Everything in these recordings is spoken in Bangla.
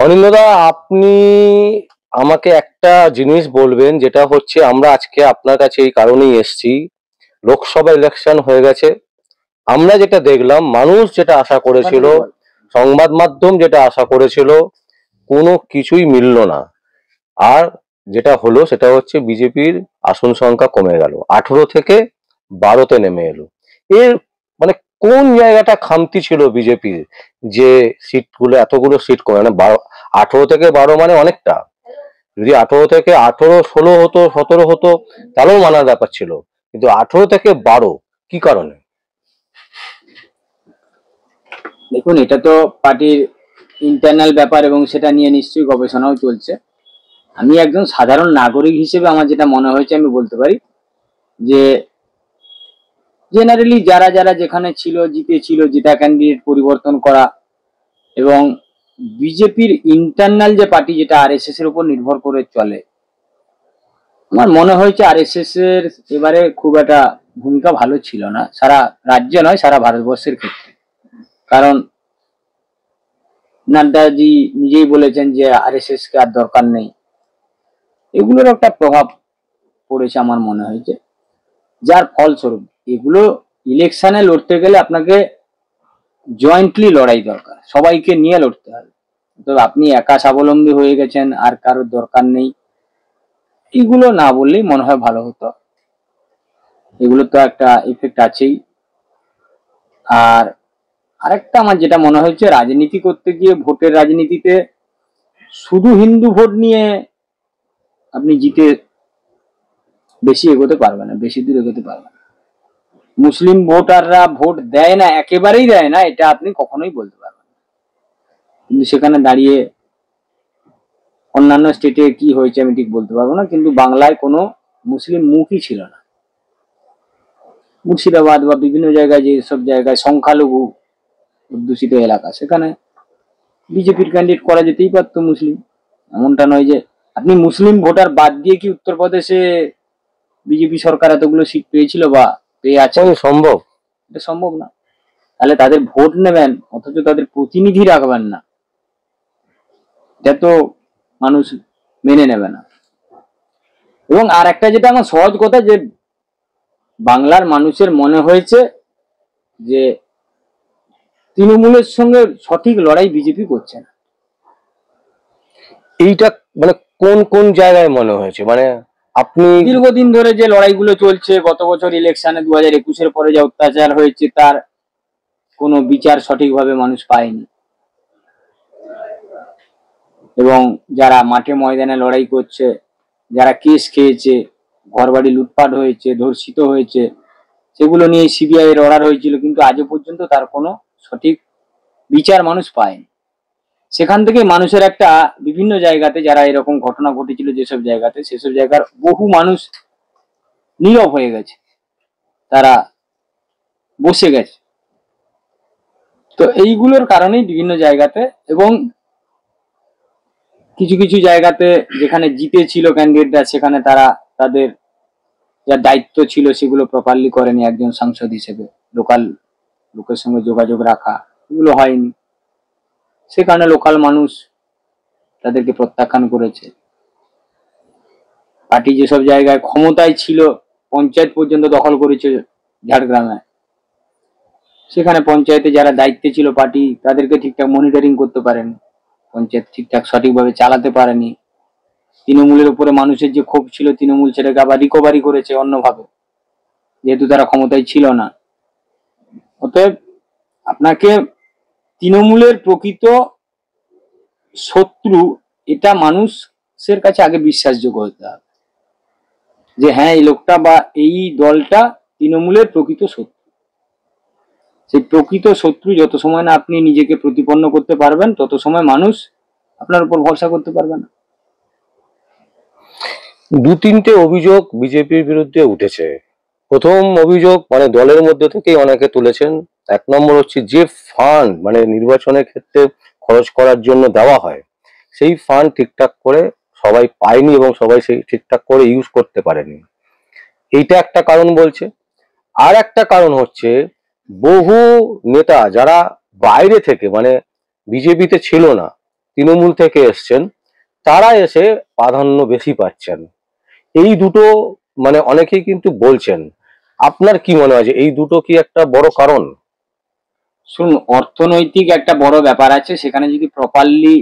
অনিন্দদা, আপনি আমাকে একটা জিনিস বলবেন, যেটা হচ্ছে আমরা আজকে আপনার কাছে এই কারণেই এসেছি। লোকসভা ইলেকশন হয়ে গেছে। আমরা যেটা দেখলাম, মানুষ যেটা আশা করেছিল, সংবাদ মাধ্যম যেটা আশা করেছিল, কোনো কিছুই মিলল না। আর যেটা হলো সেটা হচ্ছে বিজেপির আসন সংখ্যা কমে গেল, 18 থেকে 12-তে নেমে এলো। এর মানে কোন জায়গাটা খামতি ছিল বিজেপির, যে সিটগুলো এতগুলো সিট কমে, মানে 18 থেকে 12 মানে অনেকটা। যদি 18 থেকে 18, 16 হতো, 17 হতো, তাহলেও মানার ব্যাপার ছিল, কিন্তু 18 থেকে 12 কি কারণে? দেখুন, এটা তো পার্টির ইন্টারনাল ব্যাপার এবং সেটা নিয়ে নিশ্চয়ই গবেষণাও চলছে। আমি একজন সাধারণ নাগরিক হিসেবে আমার যেটা মনে হয়েছে আমি বলতে পারি যে জেনারেলি যারা যারা যেখানে ছিল, জিতেছিল, জেতা ক্যান্ডিডেট পরিবর্তন করা এবং বিজেপির ইন্টারনাল যে পার্টি যেটা আরএসএস এর উপর নির্ভর করে চলে, আমার মনে হয়েছে আরএসএস এর এবারে খুব একটা ভূমিকা ভালো ছিল না, সারা রাজ্যে নয় সারা ভারতবর্ষের ক্ষেত্রে। কারণ নাড্ডাজি নিজেই বলেছেন যে আরএসএস কে আর দরকার নেই। এগুলোর একটা প্রভাব পড়েছে আমার মনে হয়েছে, যার ফলস্বরূপ এগুলো ইলেকশনে লড়তে গেলে আপনাকে জয়েন্টলি লড়াই দরকার, সবাইকে নিয়ে লড়তে হবে। তো আপনি একা স্বাবলম্বী হয়ে গেছেন, আর কারোর দরকার নেই, এগুলো না বললেই মনে হয় ভালো হতো। এগুলো তো একটা এফেক্ট আছেই। আর আরেকটা আমার যেটা মনে হয়েছে, রাজনীতি করতে গিয়ে ভোটের রাজনীতিতে শুধু হিন্দু ভোট নিয়ে আপনি জিতে বেশি এগোতে পারবেন না, বেশি দূর এগোতে পারবেন না। মুসলিম ভোটাররা ভোট দেয় না, একেবারেই দেয় না, এটা আপনি কখনোই বলতে পারবেন না। কিন্তু সেখানে দাঁড়িয়ে অন্যান্য স্টেটে কি হয়েছে আমি ঠিক বলতে পারবো না, কিন্তু বাংলায় কোনো মুসলিম মুখই ছিল না। মুর্শিদাবাদ বা বিভিন্ন জায়গায়, যে সব জায়গায় সংখ্যালঘু অধ্যুষিত এলাকা, সেখানে বিজেপির ক্যান্ডিডেট করা যেতেই পারতো মুসলিম। এমনটা নয় যে আপনি মুসলিম ভোটার বাদ দিয়ে কি উত্তরপ্রদেশে বিজেপি সরকার এতগুলো সিট পেয়েছিল বা পেয়ে আছে? সম্ভব? এটা সম্ভব না। তাহলে তাদের ভোট নেবেন অথচ তাদের প্রতিনিধি রাখবেন না, এটা তো মানুষ মেনে নেবে না। এবং আর একটা যেটা আমার সহজ কথা, যে বাংলার মানুষের মনে হয়েছে যে তৃণমূলের সঙ্গে সঠিক লড়াই বিজেপি করছে না। এইটা মানে কোন কোন জায়গায় মনে হয়েছে? মানে আপনি দীর্ঘদিন ধরে যে লড়াইগুলো চলছে, গত বছর ইলেকশনে 2021-এর পরে যে অত্যাচার হয়েছে, তার কোনো বিচার সঠিকভাবে মানুষ পায়নি। এবং যারা মাঠে ময়দানে লড়াই করছে, যারা কেস খেয়েছে, ঘরবাড়ি লুটপাট হয়েছে, ধর্ষিত হয়েছে, সেগুলো নিয়ে সিবিআই এর অর্ডার হয়েছিল, কিন্তু আজও পর্যন্ত তার কোনো সঠিক বিচার মানুষ পায়নি। সেখান থেকে মানুষের একটা বিভিন্ন জায়গাতে যারা এরকম ঘটনা ঘটেছিল যেসব জায়গাতে, সেসব জায়গার বহু মানুষ নীরব হয়ে গেছে, তারা বসে গেছে। তো এইগুলোর কারণেই বিভিন্ন জায়গাতে, এবং কিছু কিছু জায়গাতে যেখানে জিতেছিল ক্যান্ডিডেটরা, সেখানে তারা তাদের যা দায়িত্ব ছিল সেগুলো প্রপারলি করেনি। একজন সাংসদ হিসেবে লোকাল লোকের সঙ্গে যোগাযোগ রাখা, এগুলো হয়নি। সে কারণে লোকাল মানুষ তাদেরকে প্রত্যাখ্যান করেছে। পার্টি যেসব জায়গায় ক্ষমতায় ছিল, পঞ্চায়েত পর্যন্ত দখল করেছে ঝাড়গ্রামে, সেখানে পঞ্চায়েতে যারা দায়িত্বে ছিল পার্টি, তাদেরকে ঠিকঠাক মনিটরিং করতে পারেনি, পঞ্চায়েত ঠিকঠাক সঠিকভাবে চালাতে পারেনি। তৃণমূলের উপরে মানুষের যে ক্ষোভ ছিল, তৃণমূল সেটাকে আবার রিকভারি করেছে অন্যভাবে, যেহেতু তারা ক্ষমতায় ছিল না। অতএব আপনাকে তৃণমূলের প্রকৃত শত্রু এটা মানুষের কাছে আগে বিশ্বাসযোগ্য হতে হবে, যে হ্যাঁ এই লোকটা বা এই দলটা তৃণমূলের প্রকৃত শত্রু। সেই প্রকৃত শত্রু যত সময় না আপনি নিজেকে প্রতিপন্ন করতে পারবেন, তত সময় মানুষ আপনার উপর ভরসা করতে পারবে না। দু তিনটে অভিযোগ বিজেপির বিরুদ্ধে উঠেছে। প্রথম অভিযোগ মানে দলের মধ্যে থেকেই অনেকে তুলেছেন। এক নম্বর হচ্ছে, যে ফান্ড মানে নির্বাচনের ক্ষেত্রে খরচ করার জন্য দেওয়া হয়, সেই ফান্ড ঠিকঠাক করে সবাই পায়নি এবং সবাই সেই ঠিকঠাক করে ইউজ করতে পারেনি। এইটা একটা কারণ বলছে। আর একটা কারণ হচ্ছে, বহু নেতা যারা বাইরে থেকে মানে বিজেপিতে ছিল না, তৃণমূল থেকে এসছেন, তারা এসে প্রাধান্য বেশি পাচ্ছেন। এই দুটো মানে অনেকেই কিন্তু বলছেন, আপনার কি মনে হয় যে এই দুটো কি একটা বড় কারণ? শুনুন, অর্থনৈতিক একটা বড় ব্যাপার আছে, সেখানে যদি প্রপারলি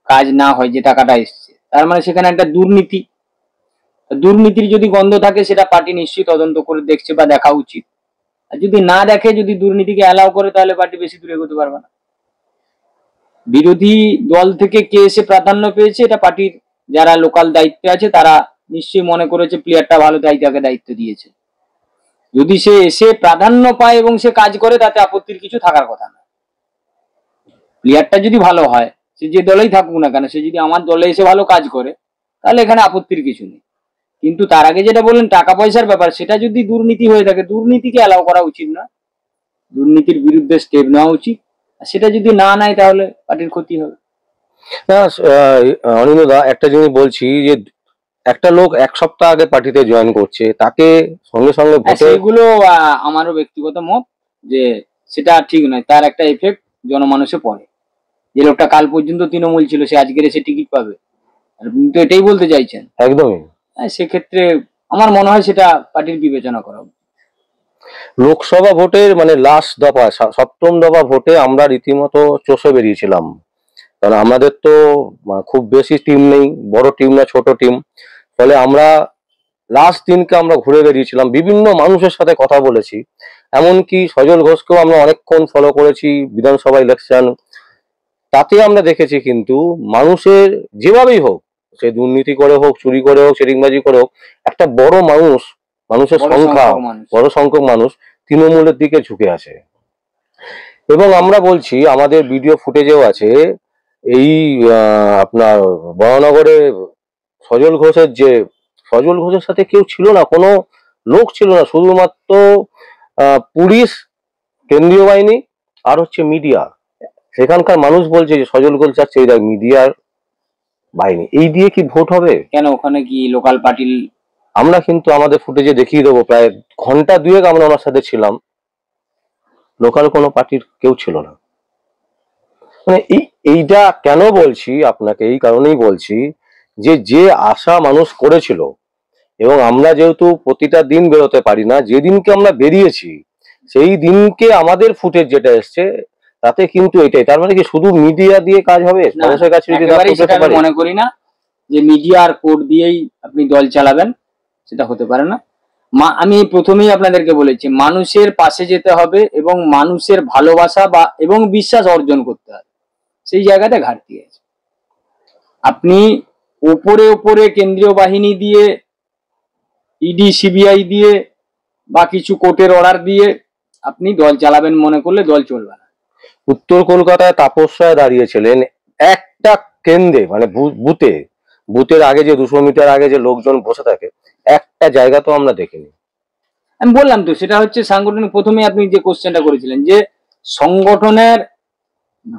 কাজ না হয়, যে টাকাটা এসছে তার মানে সেখানে একটা দুর্নীতি, দুর্নীতির যদি গন্ধ থাকে সেটা পার্টি নিশ্চয়ই তদন্ত করে দেখছে বা দেখা উচিত। আর যদি না দেখে, যদি দুর্নীতিকে অ্যালাউ করে, তাহলে পার্টি বেশি দূরে এগোতে পারবে না। বিরোধী দল থেকে কে এসে প্রাধান্য পেয়েছে, এটা পার্টির যারা লোকাল দায়িত্বে আছে তারা নিশ্চয়ই মনে করেছে প্লেয়ারটা ভালো, তাই তাকে দায়িত্ব দিয়েছে। যদি সে এসে প্রাধান্য পায় এবং সে কাজ করে, তাতে আপত্তির কিছু থাকার কথা না। প্লেয়ারটা যদি ভালো হয়, সে যে দলেই থাকুক না কেন, সে যদি আমার দলে এসে ভালো কাজ করে, তাহলে এখানে আপত্তির কিছু নেই। কিন্তু তার আগে যেটা বললেন টাকা পয়সার ব্যাপার, সেটা যদি দুর্নীতি হয়ে থাকে, দুর্নীতিকে অ্যালাউ করা উচিত না, দুর্নীতির বিরুদ্ধে স্টেপ নেওয়া উচিত। আর সেটা যদি না নেয়, তাহলে পার্টির ক্ষতি হবে। না, অনিন্দ্যদা, একটা জিনিস বলছি যে একটা লোক 1 সপ্তাহ আগে পার্টিতে জয়েন করছে, তাকে সঙ্গে সঙ্গে হ্যাঁ, ভোটে সেইগুলো আমারও ব্যক্তিগত মত যে সেটা ঠিক নয়। তার একটা এফেক্ট জনমানুষে পড়ে। যে লোকটা কাল পর্যন্ত তৃণমূল ছিল, সে আজকের এসে টিকিট পাবে, আর আপনি তো এটাই বলতে চাইছেন। একদমই। হ্যাঁ, সেক্ষেত্রে আমার মনে হয় সেটা পার্টির বিবেচনা করা উচিত। লোকসভা ভোটের মানে লাস্ট দফা, সপ্তম দফা ভোটে আমরা রীতিমতো চষে বেরিয়েছিলাম, কারণ আমাদের তো খুব বেশি টিম নেই, বড় টিম না ছোট টিম। ফলে আমরা লাস্ট দিনকে আমরা ঘুরে বেরিয়েছিলাম, বিভিন্ন মানুষের সাথে কথা বলেছি, এমনকি সজল ঘোষকেও আমরা অনেকক্ষণ ফলো করেছি বিধানসভা ইলেকশন। তাতে আমরা দেখেছি কিন্তু মানুষের যেভাবেই হোক, সে দুর্নীতি করে হোক, চুরি করে হোক, চিটিংবাজি করে হোক, একটা বড় মানুষের বড় সংখ্যা, সংখ্যক মানুষ। বড় সংখ্যক মানুষ তৃণমূলের দিকে ঝুঁকে আছে। এবং আমরা বলছি, আমাদের ভিডিও ফুটেজেও আছে, এই আপনার বরানগরে সজল ঘোষের যে সজল ঘোষের সাথে কেউ ছিল না, কোনো লোক ছিল না, শুধুমাত্র পুলিশ, কেন্দ্রীয় বাহিনী আর হচ্ছে মিডিয়া। সেখানকার মানুষ বলছে যে সজল ঘোষ যাচ্ছে, এই দেখ মিডিয়ার বাহিনী, এই দিয়ে কি ভোট হবে? কেন, ওখানে কি লোকাল পার্টির? আমরা কিন্তু আমাদের ফুটেজে দেখিয়ে দেবো, প্রায় ঘন্টা দুয়েক আমরা ওনার সাথে ছিলাম, লোকাল কোনো পার্টির কেউ ছিল না। মানে এইটা কেন বলছি আপনাকে, এই কারণেই বলছি যে যে আশা মানুষ করেছিল, এবং আমরা যেহেতু প্রতিটা দিন বেরোতে পারি না, যেদিনকে আমরা বেরিয়েছি সেই দিনকে আমাদের ফুটেজ যেটা এসছে, তাতে কিন্তু এটাই, তার মানে কি শুধু মিডিয়া দিয়ে কাজ হবে? না, মানুষের কাছে যদি একেবারেই সেটা আমি পারে, মনে করি না যে মিডিয়া আর কোর্ট দিয়েই আপনি দল চালাবেন, সেটা হতে পারে না। আমি প্রথমেই আপনাদেরকে বলেছি, মানুষের পাশে যেতে হবে এবং মানুষের ভালোবাসা এবং বিশ্বাস অর্জন করতে হবে। সেই জায়গাতে ঘাটতি আছে। আপনি ওপরে ওপরে কেন্দ্রীয় বাহিনী দিয়ে, ইডি সিবিআই দিয়ে বা কিছু কোর্টের অর্ডার দিয়ে আপনি দল চালাবেন মনে করলে দল চলবে না। উত্তর কলকাতায় তাপস রায় দাঁড়িয়েছিলেন একটা কেন্দ্রে, মানে বুথের আগে যে 200 মিটার আগে যে লোকজন বসে থাকে, একটা জায়গা তো আমরা দেখিনি। আমি বললাম তো, সেটা হচ্ছে সাংগঠনিক। প্রথমে আপনি যে কোশ্চেনটা করেছিলেন যে সংগঠনের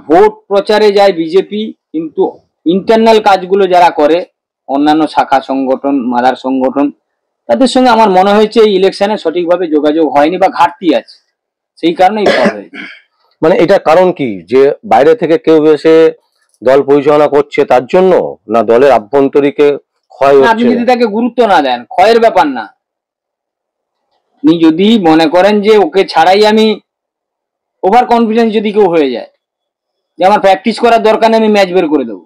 ভোট প্রচারে যায় বিজেপি, কিন্তু ইন্টারনাল কাজগুলো যারা করে, অন্যান্য শাখা সংগঠন, মাদার সংগঠন, তাদের সঙ্গে আমার মনে হয়েছে এই ইলেকশনে সঠিকভাবে যোগাযোগ হয়নি বা ঘাটতি আছে, সেই কারণেই ফল হয়েছে। মানে এটা কারণ কি, যে বাইরে থেকে কেউ এসে দল পরিচালনা করছে তার জন্য, না দলের আভ্যন্তরীকে ক্ষয় আপনি হচ্ছে? যদি তাকে গুরুত্ব না দেন, ক্ষয়ের ব্যাপার না। আপনি যদি মনে করেন যে ওকে ছাড়াই আমি, ওভার কনফিডেন্স যদি কেউ হয়ে যায় যে আমার প্র্যাকটিস করার দরকার নেই, আমি ম্যাচ বের করে দেবো,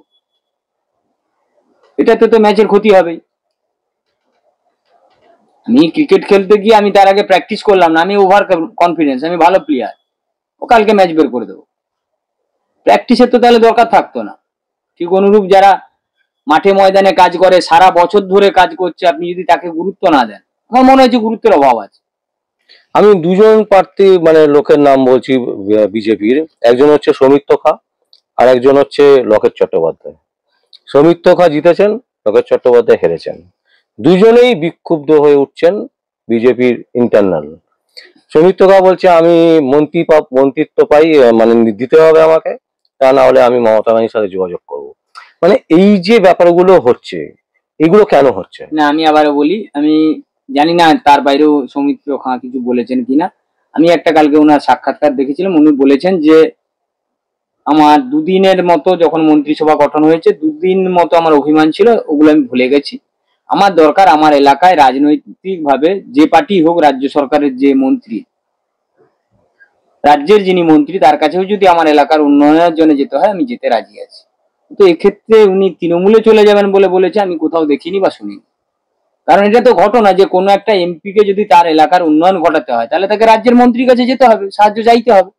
এটাতে তো ম্যাচের ক্ষতি হবেই। আমি ক্রিকেট খেলতে গিয়ে আমি তার আগে প্র্যাকটিস করলাম না, আমি ওভার কনফিডেন্স, আমি ভালো প্লেয়ার, ও কালকে ম্যাচ বের করে দেবো, প্র্যাকটিসের তো তাহলে দরকার থাকতো না। ঠিক অনুরূপ যারা মাঠে ময়দানে কাজ করে, সারা বছর ধরে কাজ করছে, আপনি যদি তাকে গুরুত্ব না দেন, আমার মনে হচ্ছে গুরুত্বের অভাব আছে। আমি দুজন প্রার্থী মানে লোকের নাম বলছি বিজেপির, একজন হচ্ছে সৌমিত্র খা, আর একজন হচ্ছে লকেট চট্টোপাধ্যায়। সৌমিত্র খা জিতেছেন, লকেট চট্টোপাধ্যায় হেরেছেন। দুজনেই বিক্ষুব্ধ হয়ে উঠছেন বিজেপির ইন্টারনাল। সৌমিত্র খা বলছে আমি মন্ত্রিত্ব পাই, মানে দিতে হবে আমাকে, তা না হলে আমি মমতা ব্যানার্জির সাথে যোগাযোগ করব। মানে এই যে ব্যাপারগুলো হচ্ছে, এগুলো কেন হচ্ছে? না, আমি আবারও বলি, আমি জানি না তার বাইরেও সৌমিত্র খাঁ কিছু বলেছেন কিনা। আমি একটা কালকে ওনার সাক্ষাৎকার দেখেছিলাম, উনি বলেছেন যে আমার দুদিনের মতো যখন মন্ত্রিসভা গঠন হয়েছে, দুদিন মতো আমার অভিমান ছিল, ওগুলো আমি ভুলে গেছি। আমার দরকার আমার এলাকায় রাজনৈতিক ভাবে যে পার্টি হোক, রাজ্য সরকারের যে মন্ত্রী, রাজ্যের যিনি মন্ত্রী, তার কাছেও যদি আমার এলাকার উন্নয়নের জন্য যেতে হয়, আমি যেতে রাজি আছি। তো এক্ষেত্রে উনি তৃণমূলে চলে যাবেন বলে বলেছে, আমি কোথাও দেখিনি বা শুনিনি। কারণ এটা তো ঘটনা যে কোনো একটা এমপি কে যদি তার এলাকার উন্নয়ন ঘটাতে হয়, তাহলে তাকে রাজ্যের মন্ত্রীর কাছে যেতে হবে, সাহায্য চাইতে হবে।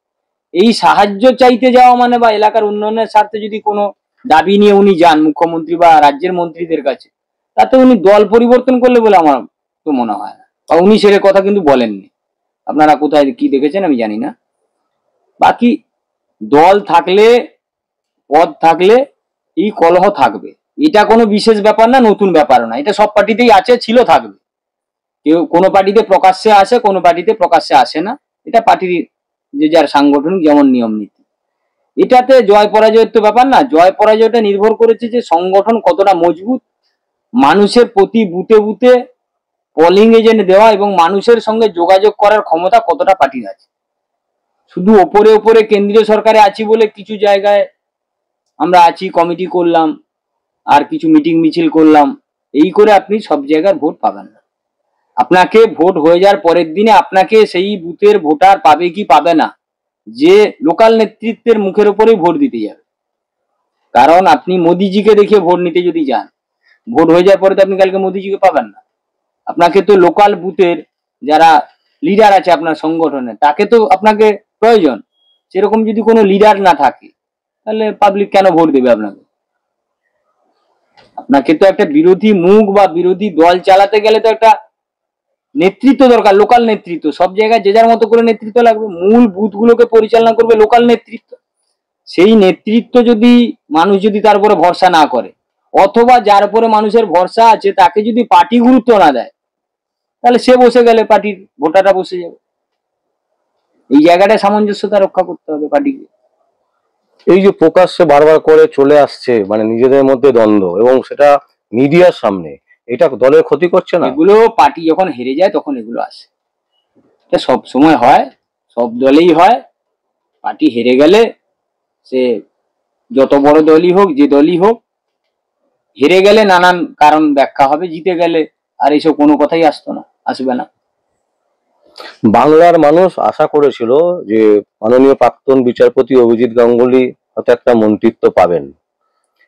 এই সাহায্য চাইতে যাওয়া মানে বা এলাকার উন্নয়নের স্বার্থে যদি কোনো দাবি নিয়ে উনি যান মুখ্যমন্ত্রী বা রাজ্যের মন্ত্রীদের কাছে, তাতে উনি দল পরিবর্তন করলে বলে আমার তো মনে হয় না। বা উনি সেটা কথা কিন্তু বলেননি। আপনারা কোথায় কি দেখেছেন আমি জানি না। বাকি দল থাকলে, পদ থাকলে এই কলহ থাকবে। এটা কোনো বিশেষ ব্যাপার না, নতুন ব্যাপারও না। এটা সব পার্টিতেই আছে, ছিল, থাকবে। কেউ কোনো পার্টিতে প্রকাশ্যে আসে, কোনো পার্টিতে প্রকাশ্যে আসে না। এটা পার্টির যে যার সাংগঠনিক যেমন নিয়ম নীতি। এটাতে জয় পরাজয়ের তো ব্যাপার না। জয় পরাজয়টা নির্ভর করেছে যে সংগঠন কতটা মজবুত, মানুষের প্রতি বুথে বুথে পোলিং এজেন্ট দেওয়া এবং মানুষের সঙ্গে যোগাযোগ করার ক্ষমতা কতটা পার্টির আছে। শুধু ওপরে ওপরে কেন্দ্রীয় সরকারে আছি বলে কিছু জায়গায় আমরা আছি, কমিটি করলাম, আর কিছু মিটিং মিছিল করলাম, এই করে আপনি সব জায়গার ভোট পাবেন না। আপনাকে ভোট হয়ে যাওয়ার পরের দিনে আপনাকে সেই বুথের ভোটার পাবে কি পাবে না, যে লোকাল নেতৃত্বের মুখের উপরেই ভোট দিতে যাবে। কারণ আপনি মোদিজিকে দেখে ভোট নিতে যদি যান, ভোট হয়ে যাওয়ার পরে তো আপনি কালকে মোদিজিকে পাবেন না। আপনাকে তো লোকাল বুথের যারা লিডার আছে আপনার সংগঠনে, তাকে তো আপনাকে প্রয়োজন। সেরকম যদি কোনো লিডার না থাকে, তাহলে পাবলিক কেন ভোট দেবে আপনাকে? আপনাকে তো একটা বিরোধী মুখ বা বিরোধী দল চালাতে গেলে তো একটা নেতৃত্ব দরকার, লোকাল নেতৃত্ব। সব জায়গায় যে যার মতো করে নেতৃত্ব লাগবে। মূল বুথগুলোকে পরিচালনা করবে লোকাল নেতৃত্ব। সেই নেতৃত্ব যদি মানুষ যদি তার উপরে ভরসা না করে, অথবা যার উপরে মানুষের ভরসা আছে তাকে যদি পার্টি গুরুত্ব না দেয়, তাহলে সে বসে গেলে পার্টির ভোটাররা বসে যাবে। এই জায়গাটা সামঞ্জস্যতা রক্ষা করতে হবে পার্টিকে। এই যে প্রকাশ্যে বারবার করে চলে আসছে, মানে নিজেদের মধ্যে দ্বন্দ্ব, এবং সেটা মিডিয়ার সামনে, এটা দলের ক্ষতি করছে না? এগুলো পার্টি যখন হেরে যায় তখন এগুলো আসে। এটা সব সময় হয়, সব দলেই হয়। পার্টি হেরে গেলে, সে যত বড় দলই হোক, যে দলই হোক, হেরে গেলে নানান কারণ ব্যাখ্যা হবে, জিতে গেলে আর এইসব কোনো কথাই আসতো না, আসবে না। বাংলার মানুষ আশা করেছিল যে মাননীয় প্রাক্তন বিচারপতি অভিজিৎ গাঙ্গুলি হয়তো একটা মন্ত্রিত্ব পাবেন,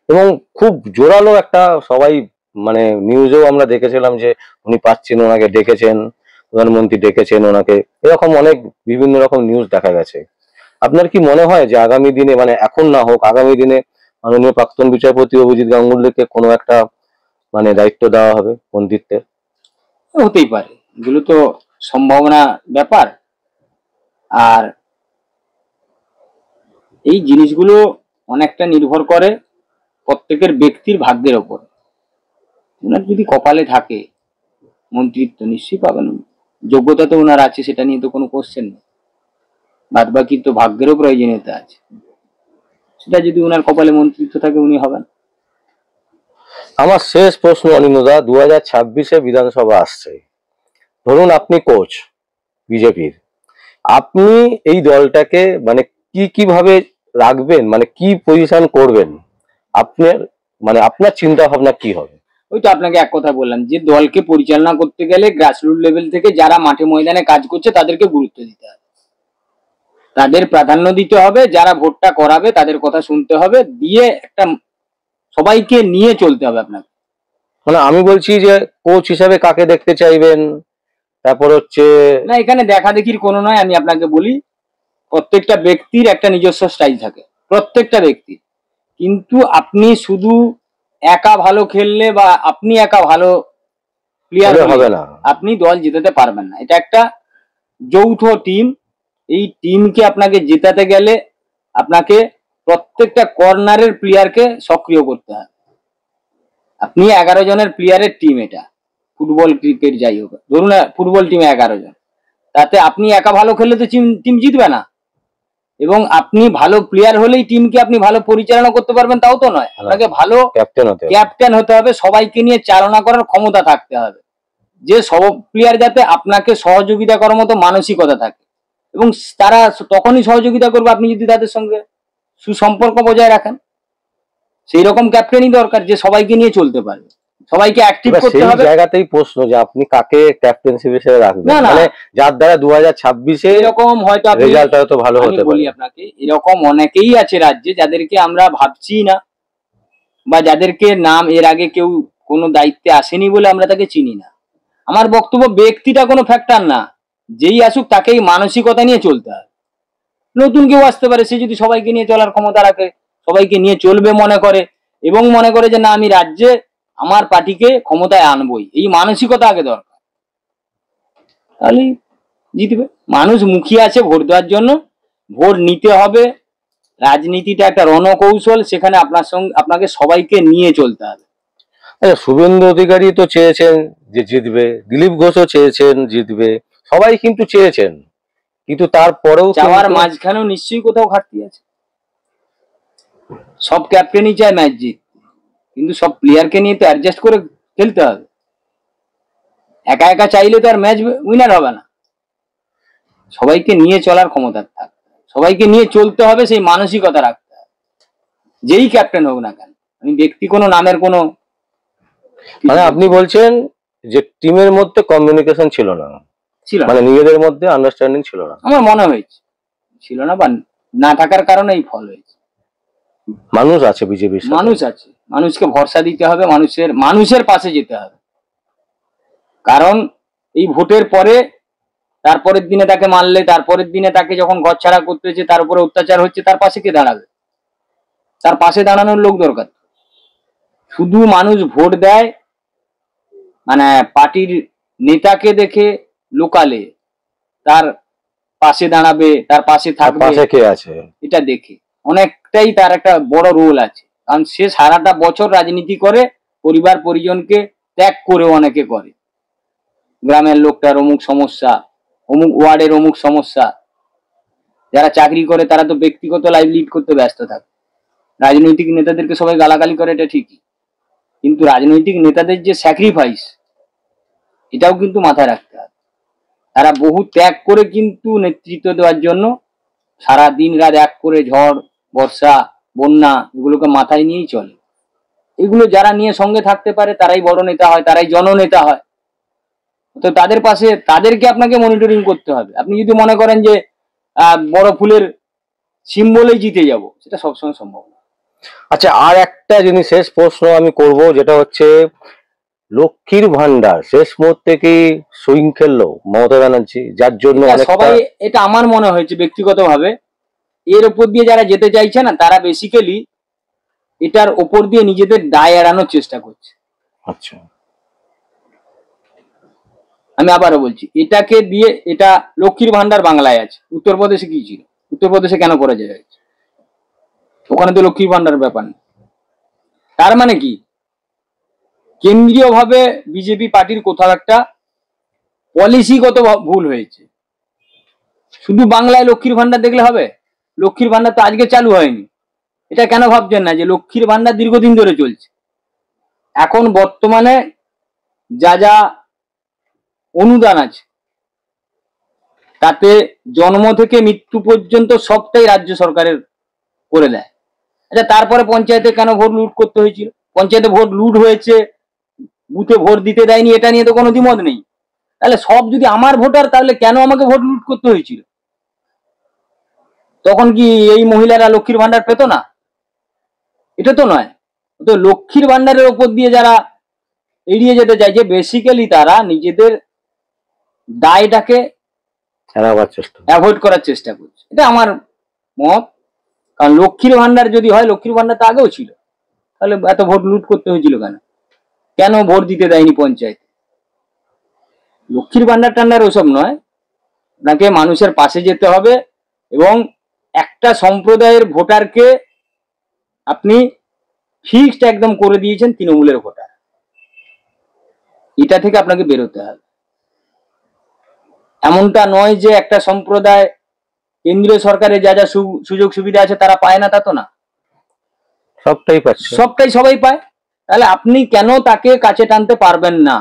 এবং খুব জোরালো একটা, সবাই মানে নিউজেও আমরা দেখেছিলাম যে উনি পাচ্ছেন, ওনাকে ডেকেছেন, প্রধানমন্ত্রী ডেকেছেন ওনাকে, এরকম অনেক বিভিন্ন রকম নিউজ দেখা গেছে। আপনার কি মনে হয় যে আগামী দিনে, মানে এখন না হোক, আগামী দিনে মাননীয় প্রাক্তন বিচারপতি অভিজিৎ গাঙ্গুলিকে কোনো একটা মানে দায়িত্ব দেওয়া হবে মন্ত্রিত্বের? হতেই পারে, এগুলো তো সম্ভাবনা ব্যাপার। আর এই জিনিসগুলো অনেকটা নির্ভর করে প্রত্যেকের ব্যক্তির ভাগ্যের ওপর। ওনার যদি কপালে থাকে মন্ত্রিত্ব, নিশ্চয়ই পাবেন। যোগ্যতা তো ওনার আছে, সেটা নিয়ে তো কোনো কোশ্চেন নেই। বাদ বাকি তো ভাগ্যেরও প্রয়োজনীয়তা আছে। সেটা যদি ওনার কপালে মন্ত্রিত্ব থাকে, উনি হবেন। আমার শেষ প্রশ্ন অনিন্দদা, 2026-এ বিধানসভা আসছে। ধরুন আপনি কোচ বিজেপির, আপনি এই দলটাকে মানে কিভাবে রাখবেন, মানে কি পজিশন করবেন আপনার, মানে আপনার চিন্তা ভাবনা কি হবে? ওই তো আপনাকে এক কথা বললাম, যে দলকে পরিচালনা করতে গেলে গ্রাসরুট লেভেল থেকে যারা মাঠে ময়দানে কাজ করছে তাদেরকে গুরুত্ব দিতে হবে, তাদের প্রাধান্য দিতে হবে। যারা ভোটটা করাবে তাদের কথা শুনতে হবে, দিয়ে একটা সবাইকে নিয়ে চলতে হবে আপনাকে। মানে আমি বলছি যে কোচ হিসাবে কাকে দেখতে চাইবেন, তারপর হচ্ছে। না, এখানে দেখা দেখির কোনো নয়। আমি আপনাকে বলি, প্রত্যেকটা ব্যক্তির একটা নিজস্ব স্টাইল থাকে, প্রত্যেকটা ব্যক্তির। কিন্তু আপনি শুধু একা ভালো খেললে বা আপনি একা ভালো প্লেয়ার হবে না। আপনি দল জেতাতে পারবেন না। এটা একটা যৌথ টিম। এই টিমকে আপনাকে জেতাতে গেলে আপনাকে প্রত্যেকটা কর্নারের প্লেয়ারকে সক্রিয় করতে হবে। আপনি 11 জনের প্লেয়ারের টিম, এটা ফুটবল ক্রিকেট যাই হোক, ধরুন ফুটবল টিমে 11 জন, তাতে আপনি একা ভালো খেললে তো টিম জিতবে না। এবং আপনি ভালো প্লেয়ার হলেই টিমকে আপনি ভালো পরিচালনা করতে পারবেন তাও তো নয়। আপনাকে ভালো ক্যাপ্টেন হতে হবে, সবাইকে নিয়ে চালনা করার ক্ষমতা থাকতে হবে, যে সব প্লেয়ার যাতে আপনাকে সহযোগিতা করার মতো মানসিকতা থাকে। এবং তারা তখনই সহযোগিতা করবে আপনি যদি তাদের সঙ্গে সুসম্পর্ক বজায় রাখেন। সেই রকম ক্যাপ্টেনই দরকার যে সবাইকে নিয়ে চলতে পারবে, সবাইকে অ্যাক্টিভ এবার করতে সেই হবে। জায়গাতেই প্রশ্ন যে আপনি কাকে ক্যাপ্টেনশিপ হিসেবে রাখবেন, না, না। মানে যার দ্বারা 2026-এ এরকম হয়তো আপনি, রেজাল্ট হয়তো ভালো আমি হতে বলি পারে। আপনাকে, এরকম অনেকেই আছে রাজ্যে যাদেরকে আমরা ভাবছি না, বা যাদেরকে নাম এর আগে কেউ কোনো দায়িত্বে আসেনি বলে আমরা তাকে চিনি না। আমার বক্তব্য, ব্যক্তিটা কোনো ফ্যাক্টর না, যেই আসুক তাকেই মানসিকতা নিয়ে চলতে হবে। নতুন কেউ আসতে পারে, সে যদি সবাইকে নিয়ে চলার ক্ষমতা রাখে, সবাইকে নিয়ে চলবে মনে করে, এবং মনে করে যে না আমি রাজ্যে আমার পার্টিকে ক্ষমতায় আনবই, এই মানসিকতা আগে দরকার, তাহলেই জিতবে। মানুষ মুখিয়ে আছে ভোট দেওয়ার জন্য, ভোট নিতে হবে। রাজনীতিটা একটা রণকৌশল, সেখানে আপনাকে সবাইকে নিয়ে চলতে হবে। আচ্ছা, শুভেন্দু অধিকারী তো চেয়েছেন যে জিতবে, দিলীপ ঘোষও চেয়েছেন জিতবে, সবাই কিন্তু চেয়েছেন, কিন্তু তারপরেও চাওয়ার কিন্তু মাঝখানেও নিশ্চয়ই কোথাও ঘাটতি আছে। সব ক্যাপ্টেনই চায় ম্যাচ জিত, কিন্তু সব প্লেয়ারকে নিয়ে তো অ্যাডজাস্ট করে খেলতে হবে। একা একা চাইলে তো আর ম্যাচ উইনার হবে না। সবাইকে নিয়ে চলার ক্ষমতা থাকবে, সবাইকে নিয়ে চলতে হবে, সেই মানসিকতা রাখতে হবে, যেই ক্যাপ্টেন হোক না কেন। আমি ব্যক্তি কোনো নামের কোনো মানে আপনি বলছেন যে টিমের মধ্যে কমিউনিকেশন ছিল না, ছিল না, মানে নিজেদের মধ্যে আন্ডারস্ট্যান্ডিং ছিল না। আমার মনে হয়েছে ছিল না, বা না থাকার কারণে এই ফল হয়েছে। মানুষ আছে বিজেপির সাথে, মানুষ আছে, মানুষকে ভরসা দিতে হবে, মানুষের পাশে যেতে হবে। কারণ এই ভোটের পরে তারপরের দিনে তাকে মারলে, তারপরের দিনে তাকে যখন ঘর ছাড়া করতে হচ্ছে, তার উপরে অত্যাচার হচ্ছে, তার পাশে কে দাঁড়াবে? তার পাশে দাঁড়ানোর লোক দরকার। শুধু মানুষ ভোট দেয় মানে পার্টির নেতাকে দেখে, লোকালে তার পাশে দাঁড়াবে, তার পাশে তার থাকবে, পাশে কে আছে। এটা দেখে অনেকটাই তার একটা বড় রোল আছে। কারণ সে সারাটা বছর রাজনীতি করে, পরিবার পরিজনকে ত্যাগ করে অনেকে করে। গ্রামের লোকটার অমুক সমস্যা, অমুক ওয়ার্ডের অমুক সমস্যা। যারা চাকরি করে তারা তো ব্যক্তিগত লাইফ লিড করতে ব্যস্ত থাকে। রাজনৈতিক নেতাদেরকে সবাই গালাগালি করে, এটা ঠিকই, কিন্তু রাজনৈতিক নেতাদের যে স্যাক্রিফাইস, এটাও কিন্তু মাথায় রাখতে হবে। তারা বহু ত্যাগ করে কিন্তু নেতৃত্ব দেওয়ার জন্য সারা দিন রাত এক করে, ঝড় বর্ষা বন্যা এগুলোকে মাথায় নিয়েই চলে। এগুলো যারা নিয়ে সঙ্গে থাকতে পারে তারাই বড় নেতা হয়, তারাই জননেতা হয়। তো তাদের পাশে, তাদেরকে আপনাকে মনিটরিং করতে হবে। আপনি যদি মনে করেন যে বড় ফুলের সিম্বলেই জিতে যাব, সেটা সবসময় সম্ভব না। আচ্ছা, আর একটা জিনিস শেষ প্রশ্ন আমি করব, যেটা হচ্ছে লক্ষ্মীর ভান্ডার শেষ মুহূর্তে কি সুইং খেললো মমতা ব্যানার্জি, যার জন্য এটা অনেকটা সবাই, এটা আমার মনে হয়েছে ব্যক্তিগতভাবে, এর ওপর দিয়ে যারা যেতে চাইছে না, তারা বেসিক্যালি এটার ওপর দিয়ে নিজেদের দায় এড়ানোর চেষ্টা করছে। আচ্ছা, আমি আবারও বলছি, এটাকে দিয়ে, এটা লক্ষ্মীর ভান্ডার বাংলায় আছে, উত্তরপ্রদেশে কি ছিল? উত্তরপ্রদেশে কেন করে যায়? ওখানে তো লক্ষ্মীর ভান্ডার ব্যাপার নেই। তার মানে কি, কেন্দ্রীয় ভাবে বিজেপি পার্টির কোথাও একটা পলিসিগত ভুল হয়েছে। শুধু বাংলায় লক্ষ্মীর ভান্ডার দেখলে হবে? লক্ষ্মীর ভান্ডার তো আজকে চালু হয়নি। এটা কেন ভাবছেন না যে লক্ষ্মীর ভান্ডার দীর্ঘদিন ধরে চলছে? এখন বর্তমানে যা যা অনুদান আছে, তাতে জন্ম থেকে মৃত্যু পর্যন্ত সবটাই রাজ্য সরকারের করে দেয়। আচ্ছা, তারপরে পঞ্চায়েতে কেন ভোট লুট করতে হয়েছিল? পঞ্চায়েতে ভোট লুট হয়েছে, বুথে ভোট দিতে দেয়নি, এটা নিয়ে তো কোনো দ্বিমত নেই। তাহলে সব যদি আমার ভোটার, তাহলে কেন আমাকে ভোট লুট করতে হয়েছিল? তখন কি এই মহিলারা লক্ষ্মীর ভান্ডার পেত না? এটা তো নয়। তো লক্ষ্মীর ভান্ডারের ওপর দিয়ে যারা এড়িয়ে যেতে চাইছে, বেসিক্যালি তারা নিজেদের দায়টাকে এড়াবার চেষ্টা। অ্যাভয়েড করার চেষ্টা করছে, এটা আমার মত। কারণ লক্ষ্মীর ভান্ডার যদি হয়, লক্ষ্মীর ভান্ডার তো আগেও ছিল, তাহলে এত ভোট লুট করতে হয়েছিল কেন? কেন ভোট দিতে দেয়নি পঞ্চায়েত? লক্ষ্মীর ভান্ডার টান্ডার ওসব নয়, আপনাকে মানুষের পাশে যেতে হবে, এবং একটা সম্প্রদায়ের ভোটারকে আপনি ফিক্সড একদম করে দিয়েছেন তৃণমূলের ভোটার, এটা থেকে আপনাকে বেরোতে হবে। এমনটা নয় যে একটা সম্প্রদায় কেন্দ্রীয় সরকারের যা যা সুযোগ সুবিধা আছে তারা পায় না, তা তো না, সবটাই পাচ্ছে, সবটাই সবাই পায়। তাহলে আপনি কেন তাকে কাছে টানতে পারবেন না?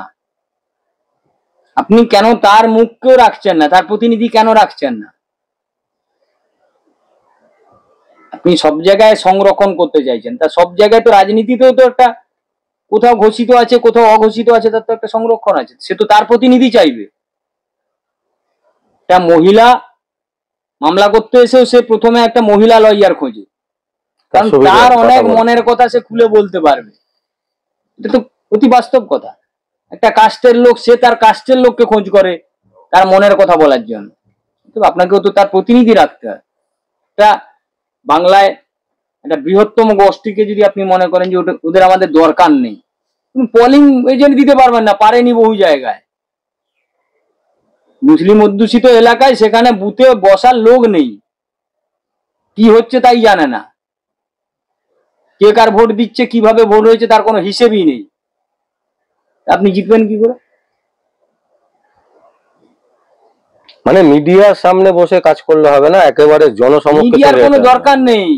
আপনি কেন তার মুখকেও রাখছেন না, তার প্রতিনিধি কেন রাখছেন না? আপনি সব জায়গায় সংরক্ষণ করতে চাইছেন, তা সব জায়গায় তো রাজনীতিতেও তো একটা কোথাও ঘোষিত আছে কোথাও অঘোষিত আছে, তার তো একটা সংরক্ষণ আছে, সে তো তার প্রতিনিধি চাইবে। একটা মহিলা মামলা করতে এসেও সে প্রথমে একটা মহিলা লয়ার খোঁজে, কারণ তার অনেক মনের কথা সে খুলে বলতে পারবে। এটা তো অতি বাস্তব কথা। একটা কাস্টের লোক সে তার কাস্টের লোককে খোঁজ করে তার মনের কথা বলার জন্য, তো আপনাকেও তো তার প্রতিনিধি রাখতে হয়। এটা বাংলায় একটা বৃহত্তম গোষ্ঠীকে যদি আপনি মনে করেন যে ওদের আমাদের দরকার নেই, পোলিং এজেন্ট দিতে পারবেন না, পারেনি বহু জায়গায়। মুসলিম অধ্যুষিত এলাকায় সেখানে বুথে বসার লোক নেই, কি হচ্ছে তাই জানে না, কে কার ভোট দিচ্ছে কিভাবে ভোট হয়েছে তার কোনো হিসেবই নেই, আপনি জিতবেন কি করে? মানে মিডিয়ার সামনে বসে কাজ করলে হবে না, একেবারে জনসমক্ষে মিডিয়ার কোনো দরকার নেই,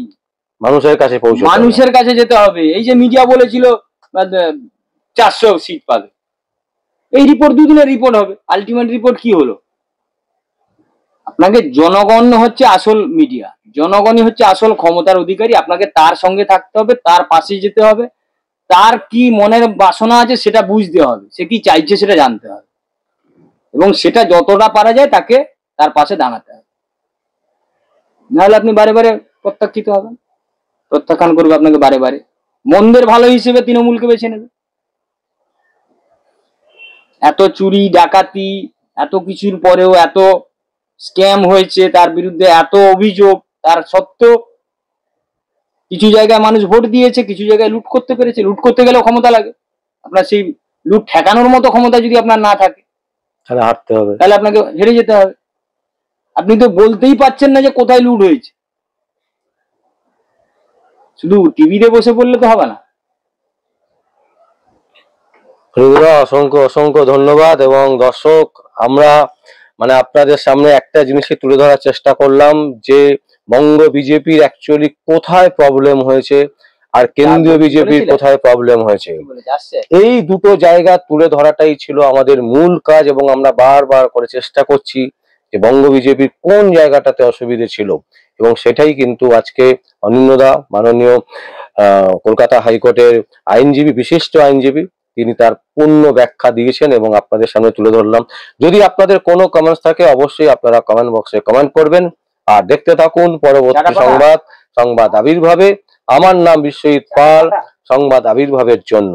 মানুষের কাছে পৌঁছে মানুষের কাছে যেতে হবে। এই যে মিডিয়া বলেছিল 400 সিট পাবে, এই রিপোর্ট দুদিনের রিপোর্ট হবে, আলটিমেট রিপোর্ট কি হলো? আপনাকে জনগণ হচ্ছে আসল মিডিয়া, জনগণই হচ্ছে আসল ক্ষমতার অধিকারী, আপনাকে তার সঙ্গে থাকতে হবে, তার পাশে যেতে হবে, তার কি মনের বাসনা আছে সেটা বুঝতে হবে, সে কি চাইছে সেটা জানতে হবে, এবং সেটা যতটা পারা যায় তাকে তার পাশে দাঁড়াতে হবে। নাহলে আপনি বারে বারে প্রত্যাখ্যিত হবেন, প্রত্যাখ্যান করবে আপনাকে বারে বারে, মন্দের ভালো হিসেবে তৃণমূলকে বেছে নেবে। এত চুরি ডাকাতি এত কিছুর পরেও এত স্ক্যাম হয়েছে, তার বিরুদ্ধে এত অভিযোগ, তার সত্ত্বেও কিছু জায়গায় মানুষ ভোট দিয়েছে, কিছু জায়গায় লুট করতে পেরেছে। লুট করতে গেলেও ক্ষমতা লাগে, আপনার সেই লুট ঠেকানোর মতো ক্ষমতা যদি আপনার না থাকে তাহলে হারতে হবে, তাহলে আপনাকে হেরে যেতে হবে। আপনি তো বলতেই পারছেন না যে কোথায় লুট হয়েছে, শুধু টিভিতে বসে পড়লে তো হবে না। অসংখ্য অসংখ্য ধন্যবাদ। এবং দর্শক, আমরা মানে আপনাদের সামনে একটা জিনিসকে তুলে ধরার চেষ্টা করলাম যে বঙ্গ বিজেপির অ্যাকচুয়ালি কোথায় প্রবলেম হয়েছে আর কেন্দ্রীয় বিজেপির কোথায় প্রবলেম হয়েছে, এই দুটো জায়গা তুলে ধরাটাই ছিল আমাদের মূল কাজ। এবং আমরা বারবার করে চেষ্টা করছি যে বঙ্গ বিজেপির কোন জায়গাটাতে অসুবিধে ছিল, এবং সেটাই কিন্তু আজকে অনিন্দ্যদা, মাননীয় কলকাতা হাইকোর্টের আইনজীবী, বিশিষ্ট আইনজীবী, তিনি তার পূর্ণ ব্যাখ্যা দিয়েছেন এবং আপনাদের সামনে তুলে ধরলাম। যদি আপনাদের কোনো কমেন্টস থাকে অবশ্যই আপনারা কমেন্ট বক্সে কমেন্ট করবেন, আর দেখতে থাকুন পরবর্তী সংবাদ আবির্ভাবে। আমার নাম বিশ্বজিৎ পাল, সংবাদ আবির্ভাবের জন্য।